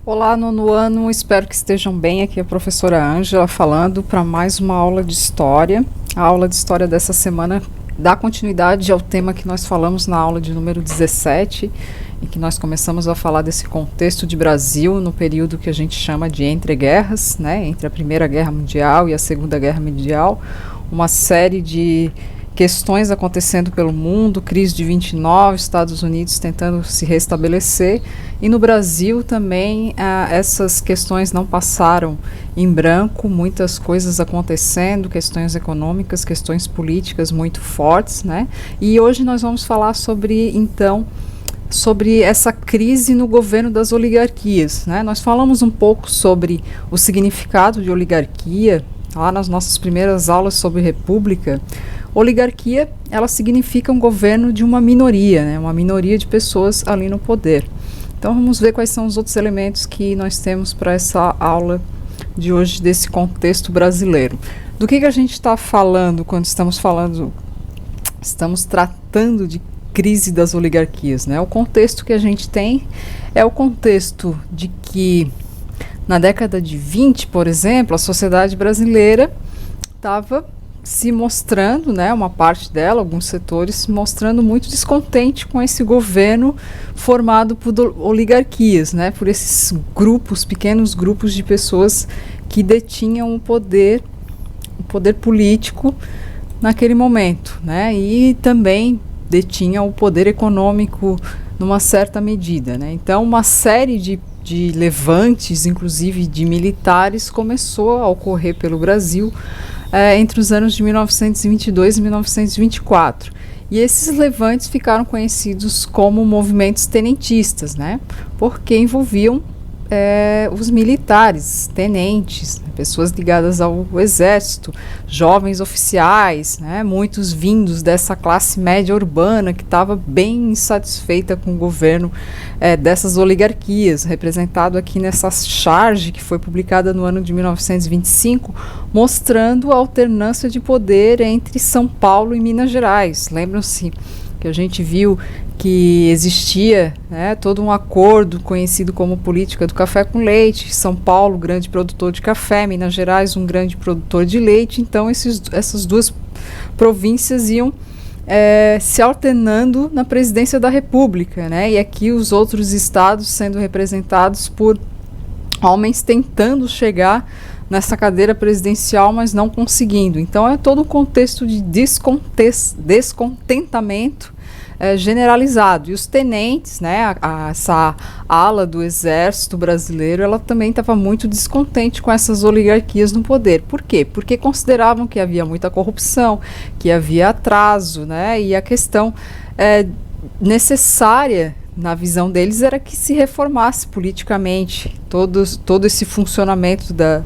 Olá, nono ano, espero que estejam bem. Aqui é a professora Ângela falando para mais uma aula de história. A aula de história dessa semana dá continuidade ao tema que nós falamos na aula de número 17, em que nós começamos a falar desse contexto de Brasil no período que a gente chama de entreguerras, né, entre a Primeira Guerra Mundial e a Segunda Guerra Mundial, uma série de questões acontecendo pelo mundo, crise de 29, Estados Unidos tentando se restabelecer, e no Brasil também essas questões não passaram em branco, muitas coisas acontecendo, questões econômicas, questões políticas muito fortes, né? E hoje nós vamos falar sobre essa crise no governo das oligarquias, né? Nós falamos um pouco sobre o significado de oligarquia lá nas nossas primeiras aulas sobre república. Oligarquia, ela significa um governo de uma minoria, né? Uma minoria de pessoas ali no poder. Então vamos ver quais são os outros elementos que nós temos para essa aula de hoje desse contexto brasileiro. Do que a gente está falando quando estamos tratando de crise das oligarquias, né? O contexto que a gente tem é o contexto de que na década de 20, por exemplo, a sociedade brasileira estava se mostrando, né, uma parte dela, alguns setores, se mostrando muito descontente com esse governo formado por oligarquias, né, por esses grupos, pequenos grupos de pessoas que detinham o poder político naquele momento, né, e também detinham o poder econômico numa certa medida, né. Então uma série de levantes, inclusive de militares, começou a ocorrer pelo Brasil entre os anos de 1922 e 1924. E esses levantes ficaram conhecidos como movimentos tenentistas, né? Porque envolviam os militares, tenentes, pessoas ligadas ao exército, jovens oficiais, né? Muitos vindos dessa classe média urbana que estava bem insatisfeita com o governo dessas oligarquias, representado aqui nessa charge que foi publicada no ano de 1925, mostrando a alternância de poder entre São Paulo e Minas Gerais. Lembram-se que a gente viu que existia, né, todo um acordo conhecido como política do café com leite, São Paulo, grande produtor de café, Minas Gerais, um grande produtor de leite. Então essas duas províncias iam se alternando na presidência da República, né, e aqui os outros estados sendo representados por homens tentando chegar nessa cadeira presidencial, mas não conseguindo. Então é todo um contexto de descontentamento generalizado. E os tenentes, né, essa ala do exército brasileiro, ela também estava muito descontente com essas oligarquias no poder. Por quê? Porque consideravam que havia muita corrupção, que havia atraso, né, e a questão necessária na visão deles era que se reformasse politicamente todo esse funcionamento da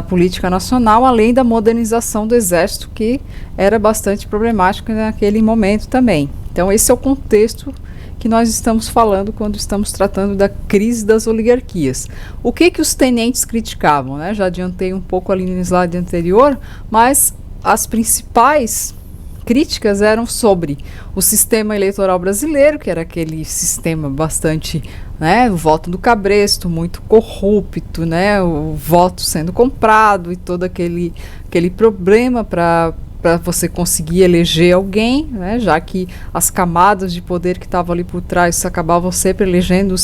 política nacional, além da modernização do exército, que era bastante problemática naquele momento também. Então esse é o contexto que nós estamos falando quando estamos tratando da crise das oligarquias. O que os tenentes criticavam, né? Já adiantei um pouco ali no slide anterior, mas as principais críticas eram sobre o sistema eleitoral brasileiro, que era aquele sistema bastante, né, o voto do cabresto, muito corrupto, né, o voto sendo comprado e todo aquele problema para você conseguir eleger alguém, né, já que as camadas de poder que estavam ali por trás acabavam sempre elegendo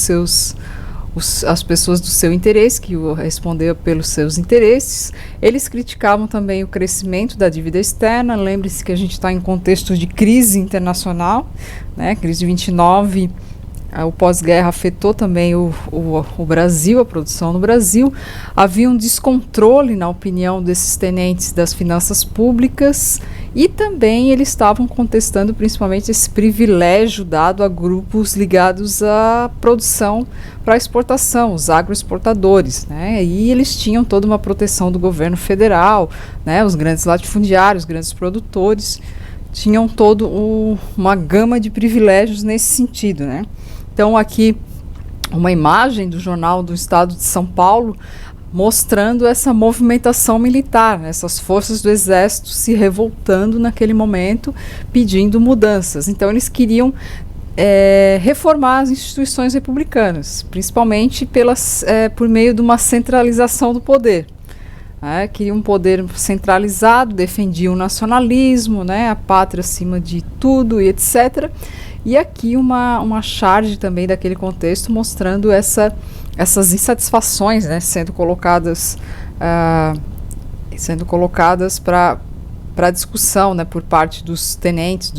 as pessoas do seu interesse, que respondiam pelos seus interesses. Eles criticavam também o crescimento da dívida externa. Lembre-se que a gente está em contexto de crise internacional, né? Crise de 29, o pós-guerra afetou também o Brasil, a produção no Brasil. Havia um descontrole, na opinião desses tenentes, das finanças públicas, e também eles estavam contestando principalmente esse privilégio dado a grupos ligados à produção para exportação, os agroexportadores, né? E eles tinham toda uma proteção do governo federal, né? Os grandes latifundiários, os grandes produtores, tinham toda uma gama de privilégios nesse sentido, né? Então aqui uma imagem do jornal do estado de São Paulo mostrando essa movimentação militar, né, essas forças do exército se revoltando naquele momento, pedindo mudanças. Então eles queriam reformar as instituições republicanas, principalmente por meio de uma centralização do poder. Queria um poder centralizado, defendia o nacionalismo, né, a pátria acima de tudo e etc. E aqui uma charge também daquele contexto mostrando essas insatisfações, né, sendo colocadas para discussão, né, por parte dos tenentes,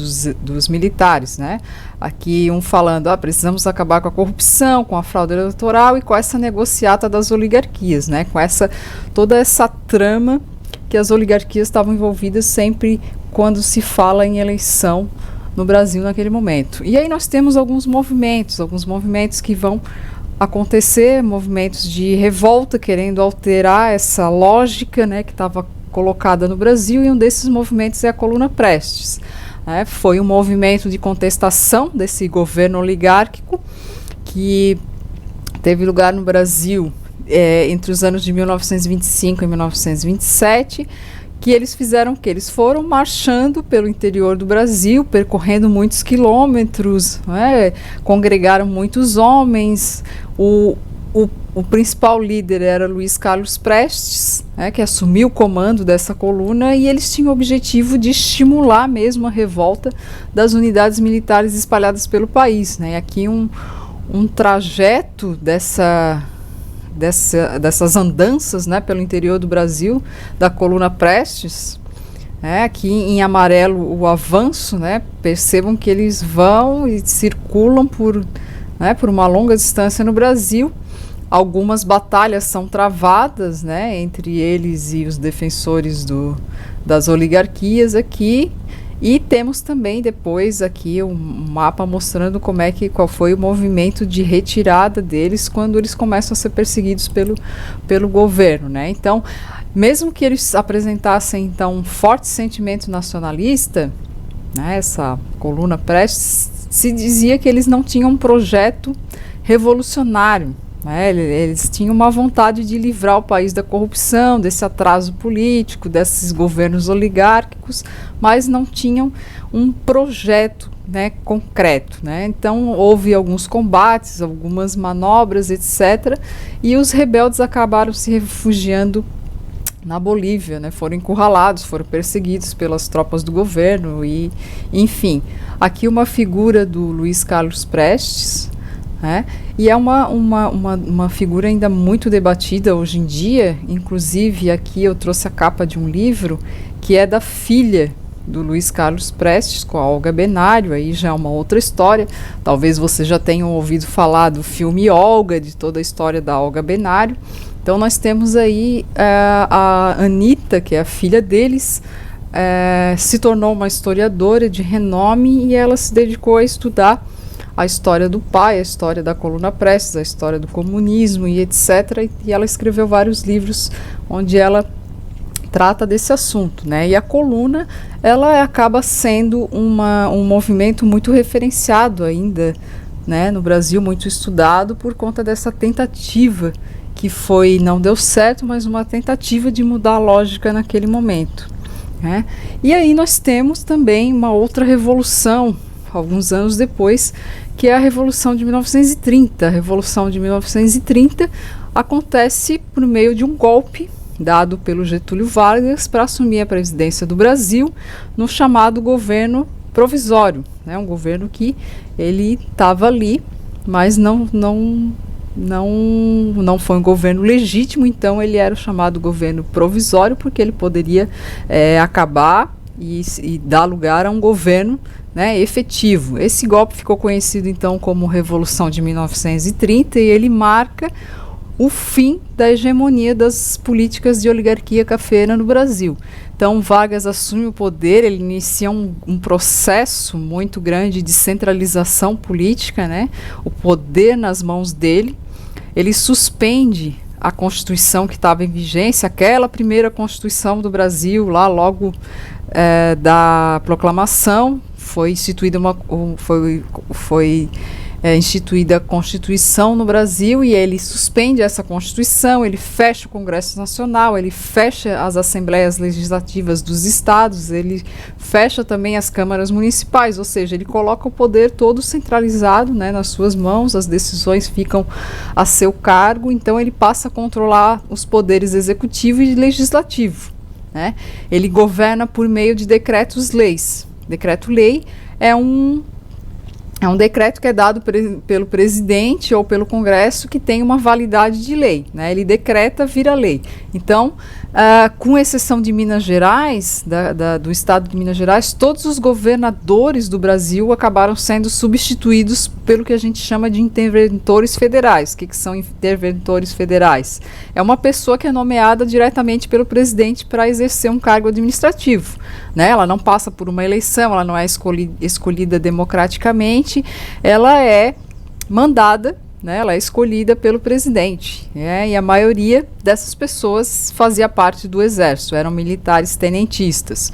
dos militares, né? Aqui falando, precisamos acabar com a corrupção, com a fraude eleitoral e com essa negociata das oligarquias, né? Com toda essa trama que as oligarquias estavam envolvidas sempre quando se fala em eleição no Brasil naquele momento. E aí nós temos alguns movimentos que vão acontecer, movimentos de revolta querendo alterar essa lógica, né, que estava colocada no Brasil, e um desses movimentos é a Coluna Prestes. Foi um movimento de contestação desse governo oligárquico que teve lugar no Brasil entre os anos de 1925 e 1927, que eles fizeram o quê? Eles foram marchando pelo interior do Brasil, percorrendo muitos quilômetros, congregaram muitos homens. O principal líder era Luiz Carlos Prestes, que assumiu o comando dessa coluna, e eles tinham o objetivo de estimular mesmo a revolta das unidades militares espalhadas pelo país. E aqui um trajeto dessas andanças, né, pelo interior do Brasil, da coluna Prestes, aqui em amarelo o avanço, né, percebam que eles vão e circulam por uma longa distância no Brasil. Algumas batalhas são travadas, né, entre eles e os defensores das oligarquias aqui, e temos também depois aqui um mapa mostrando qual foi o movimento de retirada deles quando eles começam a ser perseguidos pelo governo, né? Então, mesmo que eles apresentassem então um forte sentimento nacionalista, né, essa coluna Prestes, se dizia que eles não tinham um projeto revolucionário. Eles tinham uma vontade de livrar o país da corrupção, desse atraso político, desses governos oligárquicos, mas não tinham um projeto, né, concreto, né? Então houve alguns combates, algumas manobras, etc. E os rebeldes acabaram se refugiando na Bolívia, né? Foram encurralados, foram perseguidos pelas tropas do governo e, enfim. Aqui uma figura do Luiz Carlos Prestes, e é uma figura ainda muito debatida hoje em dia. Inclusive aqui eu trouxe a capa de um livro que é da filha do Luiz Carlos Prestes, com a Olga Benário. Aí já é uma outra história. Talvez vocês já tenham ouvido falar do filme Olga, de toda a história da Olga Benário. Então nós temos aí a Anitta, que é a filha deles, se tornou uma historiadora de renome, e ela se dedicou a estudar a história do pai, a história da coluna Prestes, a história do comunismo e etc. E ela escreveu vários livros onde ela trata desse assunto, né? E a coluna, ela acaba sendo um movimento muito referenciado ainda, né, no Brasil, muito estudado por conta dessa tentativa que não deu certo, mas uma tentativa de mudar a lógica naquele momento, né? E aí nós temos também uma outra revolução, alguns anos depois, que é a Revolução de 1930. A Revolução de 1930 acontece por meio de um golpe dado pelo Getúlio Vargas para assumir a presidência do Brasil no chamado governo provisório, né? Um governo que ele estava ali, mas não foi um governo legítimo, então ele era o chamado governo provisório, porque ele poderia acabar e dar lugar a um governo, né, efetivo. Esse golpe ficou conhecido então como Revolução de 1930, e ele marca o fim da hegemonia das políticas de oligarquia cafeira no Brasil. Então Vargas assume o poder, ele inicia um processo muito grande de centralização política, né, o poder nas mãos dele. Ele suspende a Constituição que estava em vigência, aquela primeira Constituição do Brasil, lá logo da proclamação, foi instituída foi instituída a Constituição no Brasil, e ele suspende essa Constituição, ele fecha o Congresso Nacional, ele fecha as Assembleias Legislativas dos estados, ele fecha também as câmaras municipais, ou seja, ele coloca o poder todo centralizado, né, nas suas mãos, as decisões ficam a seu cargo, então ele passa a controlar os poderes executivo e legislativo, né? Ele governa por meio de decretos-leis. Decreto-lei é um decreto que é dado pelo presidente ou pelo Congresso, que tem uma validade de lei, né? Ele decreta, vira lei. Então, com exceção de Minas Gerais, do estado de Minas Gerais, todos os governadores do Brasil acabaram sendo substituídos pelo que a gente chama de interventores federais. O que são interventores federais? É uma pessoa que é nomeada diretamente pelo presidente para exercer um cargo administrativo, né? Ela não passa por uma eleição, ela não é escolhida democraticamente, ela é mandada, né, ela é escolhida pelo presidente, né, e a maioria dessas pessoas fazia parte do exército, eram militares tenentistas.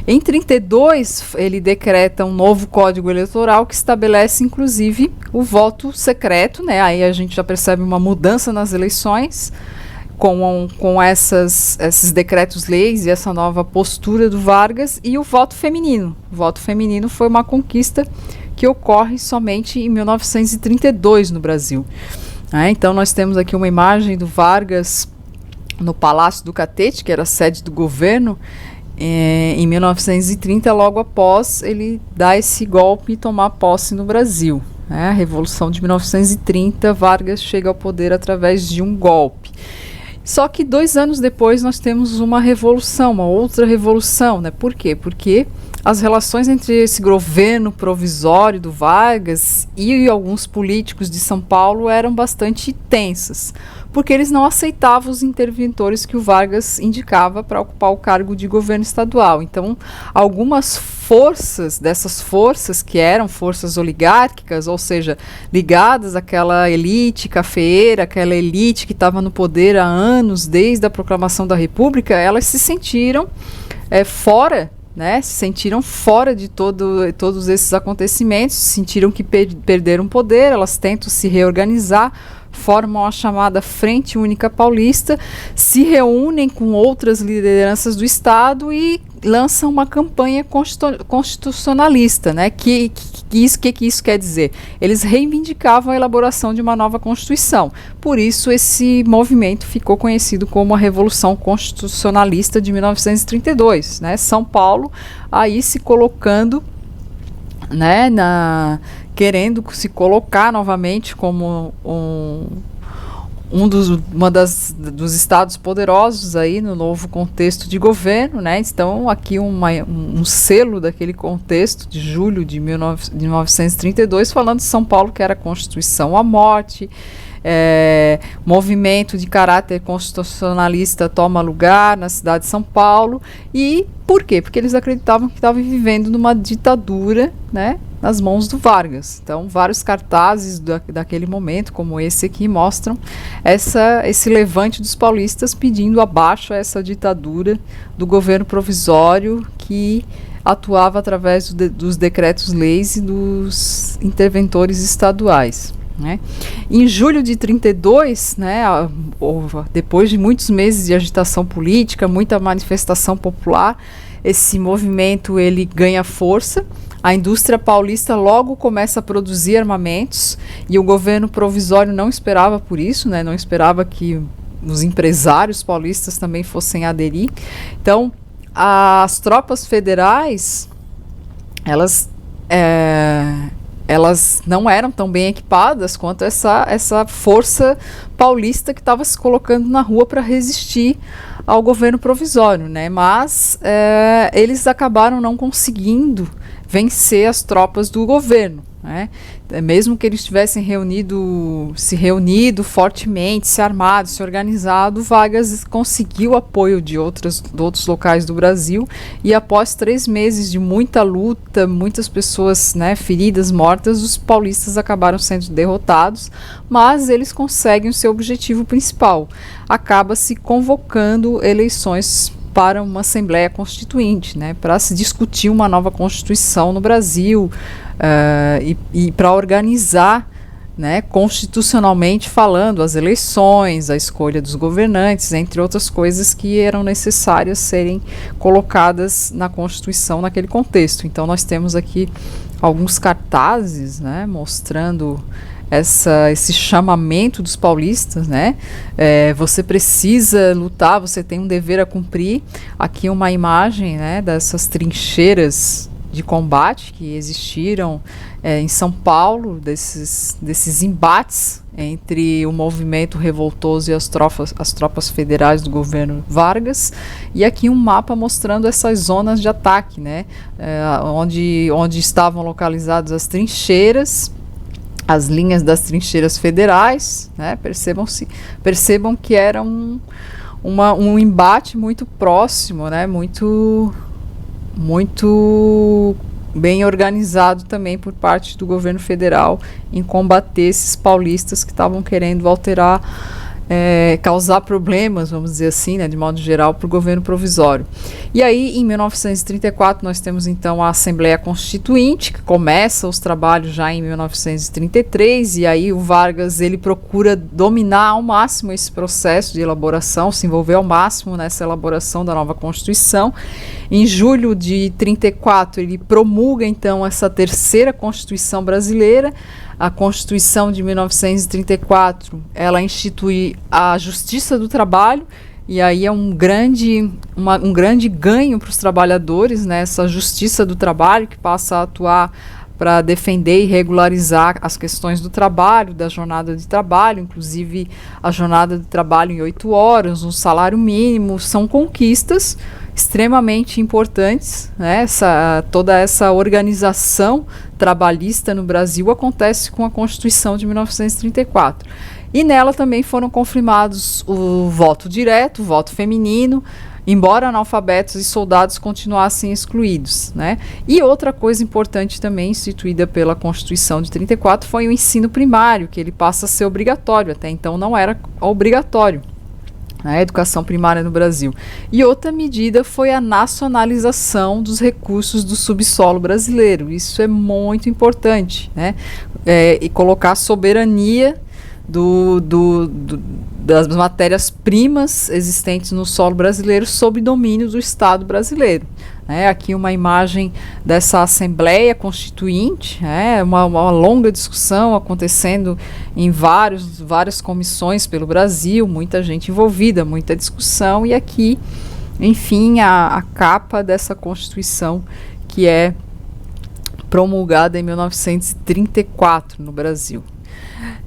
Em 32, ele decreta um novo código eleitoral que estabelece, inclusive, o voto secreto, né, aí a gente já percebe uma mudança nas eleições, com esses decretos-leis e essa nova postura do Vargas, e o voto feminino. O voto feminino foi uma conquista que ocorre somente em 1932 no Brasil. Então nós temos aqui uma imagem do Vargas no Palácio do Catete, que era a sede do governo, em 1930, logo após ele dar esse golpe e tomar posse no Brasil. A Revolução de 1930, Vargas chega ao poder através de um golpe. Só que 2 anos depois nós temos uma revolução, uma outra revolução, né? Por quê? Porque as relações entre esse governo provisório do Vargas e alguns políticos de São Paulo eram bastante tensas, porque eles não aceitavam os interventores que o Vargas indicava para ocupar o cargo de governo estadual. Então, algumas dessas forças que eram forças oligárquicas, ou seja, ligadas àquela elite cafeeira, aquela elite que estava no poder há anos, desde a proclamação da República, elas se sentiram fora, né, se sentiram fora de todos esses acontecimentos, sentiram que perderam poder, elas tentam se reorganizar, formam a chamada Frente Única Paulista, se reúnem com outras lideranças do Estado e lançam uma campanha constitucionalista, né? Que isso quer dizer? Eles reivindicavam a elaboração de uma nova Constituição. Por isso, esse movimento ficou conhecido como a Revolução Constitucionalista de 1932, né? São Paulo aí se colocando, né, querendo se colocar novamente como dos estados poderosos aí no novo contexto de governo, né? Então aqui um selo daquele contexto de julho de 1932 falando de São Paulo, que era a Constituição à morte, movimento de caráter constitucionalista toma lugar na cidade de São Paulo. E por quê? Porque eles acreditavam que estavam vivendo numa ditadura, né, nas mãos do Vargas. Então, vários cartazes daquele momento, como esse aqui, mostram esse levante dos paulistas pedindo abaixo essa ditadura do governo provisório que atuava através dos decretos-leis e dos interventores estaduais, né? Em julho de 32, né, depois de muitos meses de agitação política, muita manifestação popular, esse movimento ele ganha força. A indústria paulista logo começa a produzir armamentos e o governo provisório não esperava por isso, né, não esperava que os empresários paulistas também fossem aderir. Então, as tropas federais, elas não eram tão bem equipadas quanto essa força paulista que estava se colocando na rua para resistir ao governo provisório, né? Mas eles acabaram não conseguindo vencer as tropas do governo, né? Mesmo que eles tivessem se reunido fortemente, se armado, se organizado, Vargas conseguiu apoio de outros locais do Brasil e após 3 meses de muita luta, muitas pessoas, né, feridas, mortas, os paulistas acabaram sendo derrotados, mas eles conseguem o seu objetivo principal. Acaba se convocando eleições para uma Assembleia Constituinte, né, para se discutir uma nova Constituição no Brasil, e para organizar, né, constitucionalmente falando, as eleições, a escolha dos governantes, entre outras coisas que eram necessárias serem colocadas na Constituição naquele contexto. Então nós temos aqui alguns cartazes, né, mostrando esse chamamento dos paulistas, né? Você precisa lutar, você tem um dever a cumprir. Aqui uma imagem, né, dessas trincheiras de combate que existiram em São Paulo, desses embates entre o movimento revoltoso e as tropas federais do governo Vargas, e aqui um mapa mostrando essas zonas de ataque, né, onde estavam localizadas as trincheiras, as linhas das trincheiras federais, né, percebam que era um embate muito próximo, né, muito bem organizado também por parte do governo federal em combater esses paulistas que estavam querendo alterar, causar problemas, vamos dizer assim, né, de modo geral, para o governo provisório. E aí, em 1934, nós temos então a Assembleia Constituinte, que começa os trabalhos já em 1933, e aí o Vargas, ele procura dominar ao máximo esse processo de elaboração, se envolver ao máximo nessa elaboração da nova Constituição. Em julho de 34, ele promulga então essa terceira Constituição brasileira. A Constituição de 1934, ela institui a Justiça do Trabalho, e aí é um grande ganho para os trabalhadores, né, essa Justiça do Trabalho, que passa a atuar para defender e regularizar as questões do trabalho, da jornada de trabalho, inclusive a jornada de trabalho em 8 horas, um salário mínimo, são conquistas extremamente importantes, né? Toda essa organização trabalhista no Brasil acontece com a Constituição de 1934. E nela também foram confirmados o voto direto, o voto feminino, embora analfabetos e soldados continuassem excluídos, né? E outra coisa importante também instituída pela Constituição de 34 foi o ensino primário, que ele passa a ser obrigatório, até então não era obrigatório, a educação primária no Brasil. E outra medida foi a nacionalização dos recursos do subsolo brasileiro. Isso é muito importante, né? E colocar a soberania das matérias-primas existentes no solo brasileiro sob domínio do Estado brasileiro. Aqui uma imagem dessa Assembleia Constituinte, uma longa discussão acontecendo em várias comissões pelo Brasil, muita gente envolvida, muita discussão, e aqui, enfim, a capa dessa Constituição que é promulgada em 1934 no Brasil.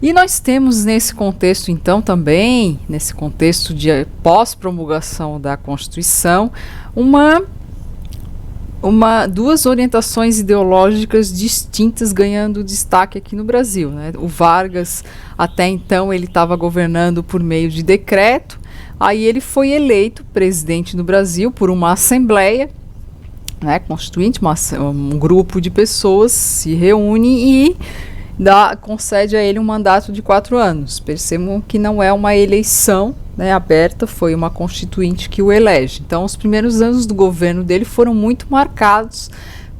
E nós temos nesse contexto, então, também, nesse contexto de pós-promulgação da Constituição, duas orientações ideológicas distintas ganhando destaque aqui no Brasil, né? O Vargas, até então, ele estava governando por meio de decreto, aí ele foi eleito presidente do Brasil por uma assembleia, né, constituinte, um grupo de pessoas se reúne e concede a ele um mandato de 4 anos. Percebam que não é uma eleição, né, aberta, foi uma constituinte que o elege. Então, os primeiros anos do governo dele foram muito marcados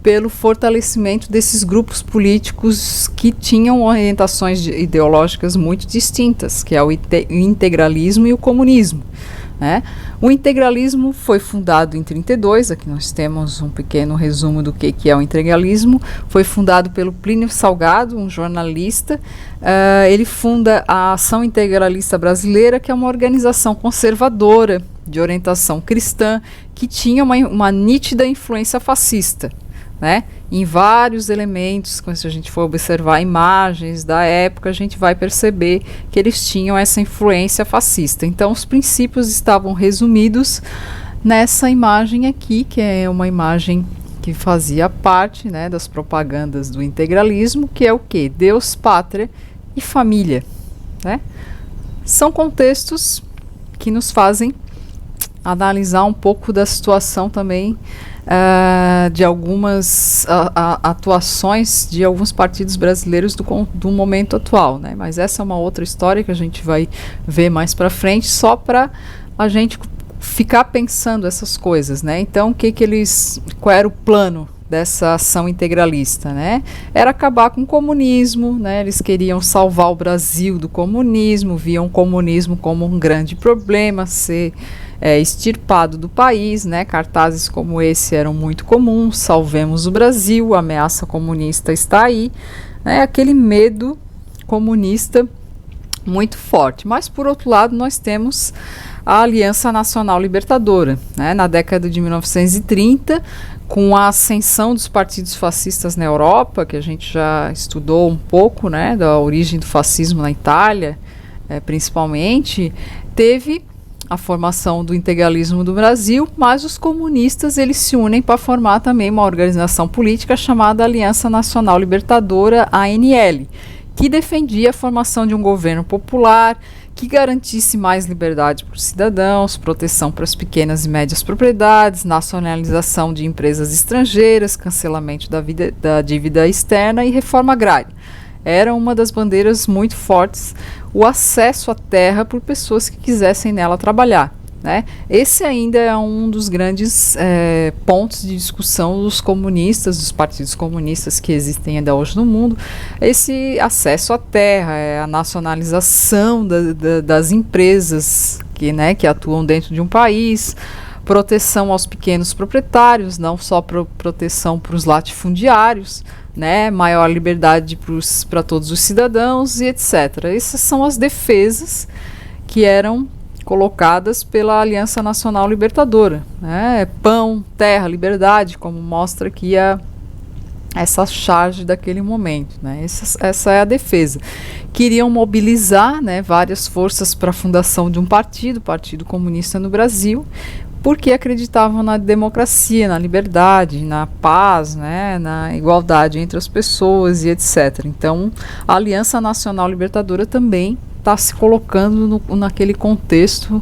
pelo fortalecimento desses grupos políticos que tinham orientações ideológicas muito distintas, que é o integralismo e o comunismo, né? O integralismo foi fundado em 1932, aqui nós temos um pequeno resumo do que é o integralismo. Foi fundado pelo Plínio Salgado, um jornalista. Ele funda a Ação Integralista Brasileira, que é uma organização conservadora de orientação cristã, que tinha uma nítida influência fascista, né? Em vários elementos, se a gente for observar imagens da época, a gente vai perceber que eles tinham essa influência fascista. Então, os princípios estavam resumidos nessa imagem aqui, que é uma imagem que fazia parte, né, das propagandas do integralismo, que é o quê? Deus, pátria e família, né? São contextos que nos fazem analisar um pouco da situação também de algumas atuações de alguns partidos brasileiros do momento atual, né? Mas essa é uma outra história que a gente vai ver mais para frente, só para a gente ficar pensando essas coisas, né? Então, qual era o plano dessa ação integralista, né? Era acabar com o comunismo, né? Eles queriam salvar o Brasil do comunismo, viam o comunismo como um grande problema, ser extirpado do país, né? Cartazes como esse eram muito comuns: salvemos o Brasil, a ameaça comunista está aí, né? Aquele medo comunista muito forte. Mas, por outro lado, nós temos a Aliança Nacional Libertadora, né? Na década de 1930, com a ascensão dos partidos fascistas na Europa, que a gente já estudou um pouco, né, da origem do fascismo na Itália, principalmente, teve a formação do integralismo do Brasil, mas os comunistas eles se unem para formar também uma organização política chamada Aliança Nacional Libertadora, ANL, que defendia a formação de um governo popular que garantisse mais liberdade para os cidadãos, proteção para as pequenas e médias propriedades, nacionalização de empresas estrangeiras, cancelamento da dívida externa e reforma agrária. Era uma das bandeiras muito fortes, o acesso à terra por pessoas que quisessem nela trabalhar, né? Esse ainda é um dos grandes pontos de discussão dos comunistas, dos partidos comunistas que existem ainda hoje no mundo, esse acesso à terra, a nacionalização das empresas que atuam dentro de um país, proteção aos pequenos proprietários, não só proteção para os latifundiários, né, maior liberdade para todos os cidadãos e etc. Essas são as defesas que eram colocadas pela Aliança Nacional Libertadora, né? Pão, terra, liberdade, como mostra aqui essa charge daquele momento, né? Essa é a defesa. Queriam mobilizar, né, várias forças para a fundação de um partido, o Partido Comunista no Brasil, porque acreditavam na democracia, na liberdade, na paz, né, na igualdade entre as pessoas e etc. Então, a Aliança Nacional Libertadora também está se colocando naquele contexto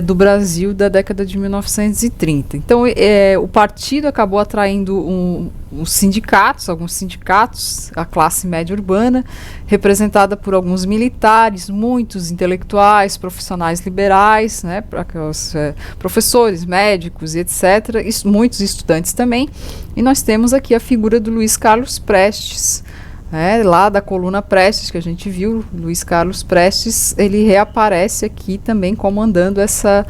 do Brasil da década de 1930. Então, o partido acabou atraindo alguns sindicatos, a classe média urbana, representada por alguns militares, muitos intelectuais, profissionais liberais, né, professores, médicos e etc., muitos estudantes também. E nós temos aqui a figura do Luiz Carlos Prestes, lá da coluna Prestes, que a gente viu. Luiz Carlos Prestes, ele reaparece aqui também comandando essa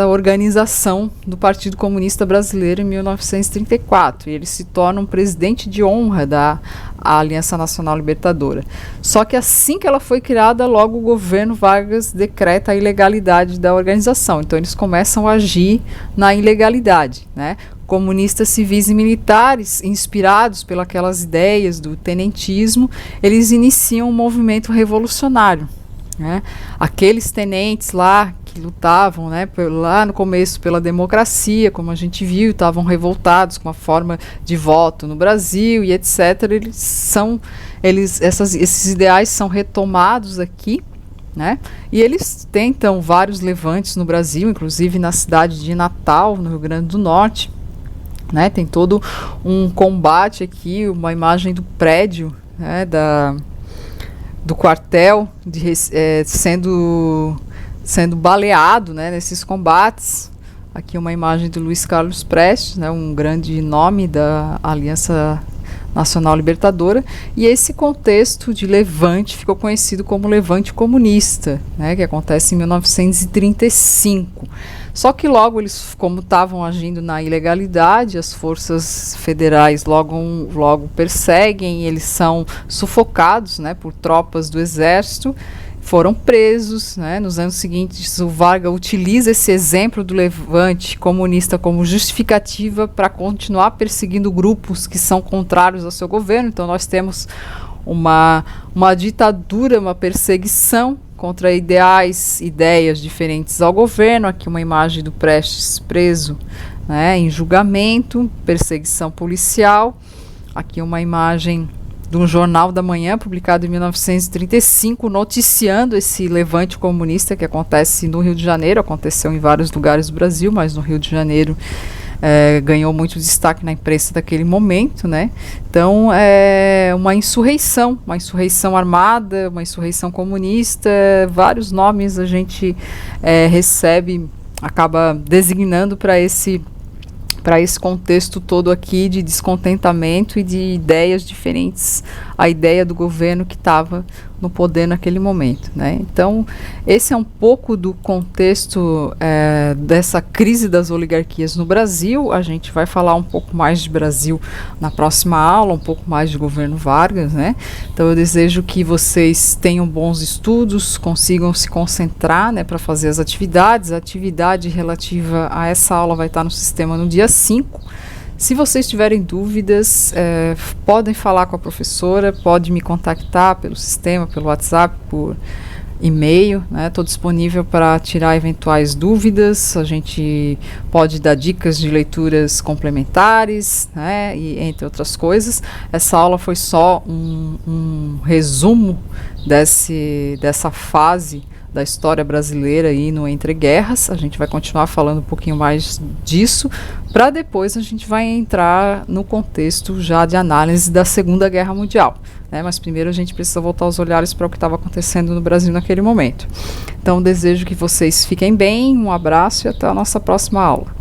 organização do Partido Comunista Brasileiro em 1934, e ele se torna um presidente de honra da Aliança Nacional Libertadora. Só que assim que ela foi criada, logo o governo Vargas decreta a ilegalidade da organização, então eles começam a agir na ilegalidade, né? Comunistas civis e militares, inspirados pelas ideias do tenentismo, eles iniciam um movimento revolucionário, né? Aqueles tenentes lá que lutavam, né, lá no começo pela democracia, como a gente viu, estavam revoltados com a forma de voto no Brasil e etc. Esses ideais são retomados aqui, né? E eles tentam vários levantes no Brasil, inclusive na cidade de Natal, no Rio Grande do Norte, né? Tem todo um combate aqui, uma imagem do prédio, né, do quartel sendo baleado, né, nesses combates. Aqui uma imagem do Luiz Carlos Prestes, né, um grande nome da Aliança Nacional Libertadora, e esse contexto de levante ficou conhecido como Levante Comunista, né, que acontece em 1935. Só que logo eles, como estavam agindo na ilegalidade, as forças federais logo perseguem, eles são sufocados, né, por tropas do exército, foram presos, né. Nos anos seguintes, o Vargas utiliza esse exemplo do levante comunista como justificativa para continuar perseguindo grupos que são contrários ao seu governo. Então nós temos uma ditadura, uma perseguição contra ideias diferentes ao governo. Aqui uma imagem do Prestes preso, né, em julgamento, perseguição policial. Aqui uma imagem de um jornal da manhã, publicado em 1935, noticiando esse levante comunista que acontece no Rio de Janeiro. Aconteceu em vários lugares do Brasil, mas no Rio de Janeiro ganhou muito destaque na imprensa daquele momento, né? Então, é uma insurreição armada, uma insurreição comunista, vários nomes a gente recebe acaba designando para esse contexto todo aqui de descontentamento e de ideias diferentes à ideia do governo que estava no poder naquele momento, né? Então, esse é um pouco do contexto dessa crise das oligarquias no Brasil. A gente vai falar um pouco mais de Brasil na próxima aula, um pouco mais de governo Vargas, né? Então, eu desejo que vocês tenham bons estudos, consigam se concentrar, né, para fazer as atividades. A atividade relativa a essa aula vai estar no sistema no dia 5. Se vocês tiverem dúvidas, podem falar com a professora, pode me contactar pelo sistema, pelo WhatsApp, por e-mail, né? Estou disponível para tirar eventuais dúvidas. A gente pode dar dicas de leituras complementares, né? E entre outras coisas. Essa aula foi só um resumo dessa fase da história brasileira aí no Entre Guerras. A gente vai continuar falando um pouquinho mais disso, para depois a gente vai entrar no contexto já de análise da Segunda Guerra Mundial, né? Mas primeiro a gente precisa voltar os olhares para o que estava acontecendo no Brasil naquele momento. Então desejo que vocês fiquem bem, um abraço e até a nossa próxima aula.